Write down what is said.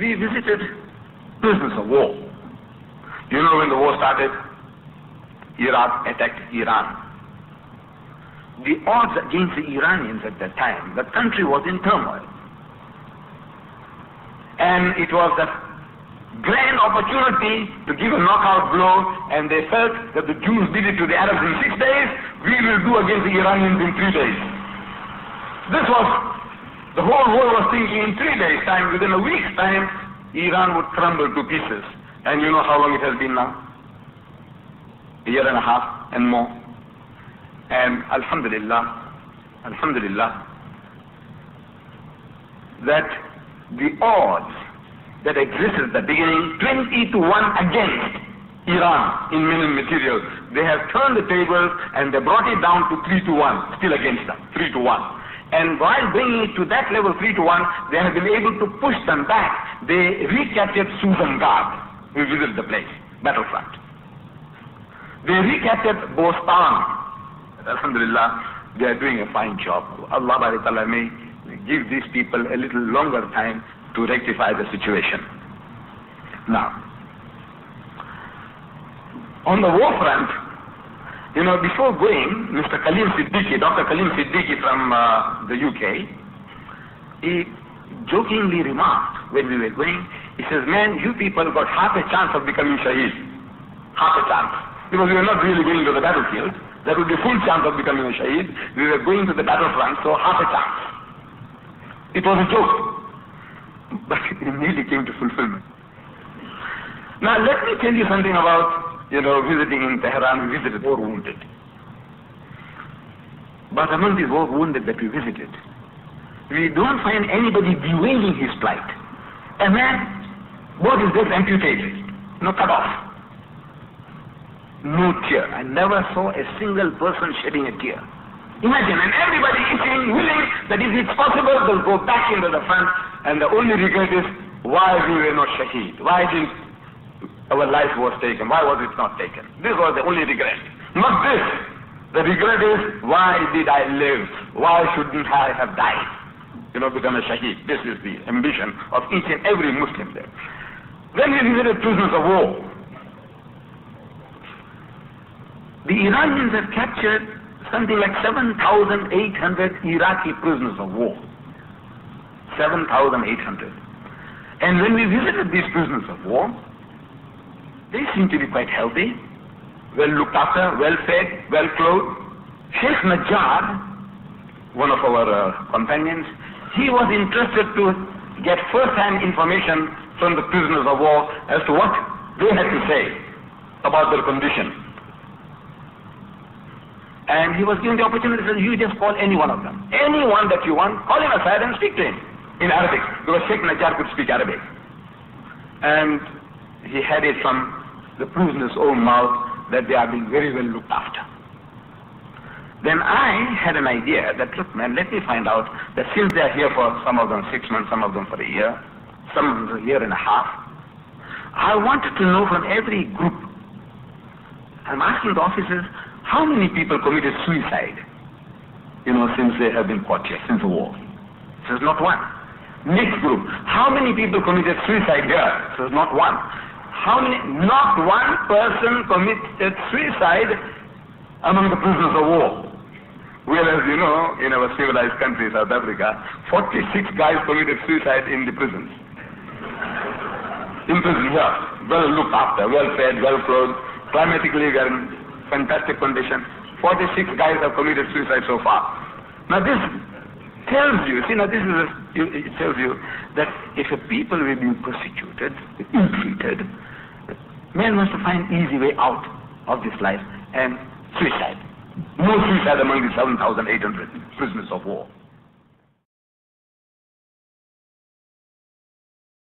we visited prisoners of war. You know, when the war started, Iraq attacked Iran. The odds against the Iranians at that time, the country was in turmoil. And it was a grand opportunity to give a knockout blow, and they felt that the Jews did it to the Arabs in 6 days, we will do against the Iranians in 3 days. This was, the whole world was thinking in 3 days' time, within a week's time, Iran would crumble to pieces. And you know how long it has been now? A year and a half and more. And Alhamdulillah, that the odds that existed at the beginning, 20 to 1 against Iran in mineral materials, they have turned the tables and they brought it down to 3 to 1, still against them, 3 to 1. And while bringing it to that level, 3 to 1, they have been able to push them back. They recaptured Suzangard. We visited the place, battlefront. They recaptured Bostan. Alhamdulillah, they are doing a fine job. Allah Bari Ta'ala may give these people a little longer time to rectify the situation. Now, on the war front, you know, before going, Mr. Khalil Siddiqui, Dr. Khalil Siddiqui from the UK, he jokingly remarked when we were going, he says, man, you people got half a chance of becoming Shaheed. Half a chance. Because we were not really going to the battlefield. That would be full chance of becoming a Shaheed. We were going to the battlefront, so half a chance. It was a joke. But it nearly came to fulfillment. Now let me tell you something about, you know, visiting in Tehran. We visited war wounded. But among these war wounded that we visited, we don't find anybody bewailing his plight. A man, both his legs amputated, cut off. No tear. I never saw a single person shedding a tear. Imagine, and everybody is willing that if it's possible, they'll go back into the front, and the only regret is, why we were not Shaheed? Why didn't our life was taken? Why was it not taken? This was the only regret. Not this. The regret is, why did I live? Why shouldn't I have died? Become a Shaheed. This is the ambition of each and every Muslim there. When we visited prisoners of war, the Iranians have captured something like 7,800 Iraqi prisoners of war. 7,800. And when we visited these prisoners of war, they seem to be quite healthy, well looked after, well fed, well clothed. Sheikh Najjar, one of our companions, he was interested to get first-hand information from the prisoners of war as to what they had to say about their condition. And he was given the opportunity to say, you just call any one of them. Anyone that you want, call him aside and speak to him in Arabic, because Sheikh Najjar could speak Arabic. And he had it from the prisoner's own mouth that they are being very well looked after. Then I had an idea that, look man, let me find out that since they are here for some of them 6 months, some of them for a year, some of them a year and a half, I wanted to know from every group. I'm asking the officers, how many people committed suicide, since they have been caught here, since the war? Says not one. Next group, how many people committed suicide here? Says not one. Not one person committed suicide among the prisoners of war. Whereas, in our civilized country, South Africa, 46 guys committed suicide in the prisons. In prison here, well looked after, well fed, well clothed, climatically we are in fantastic condition. 46 guys have committed suicide so far. Now this tells you, it tells you that if a people were being persecuted, ill-treated, man must find easy way out of this life, and suicide. No suicide among the 7,800 prisoners of war.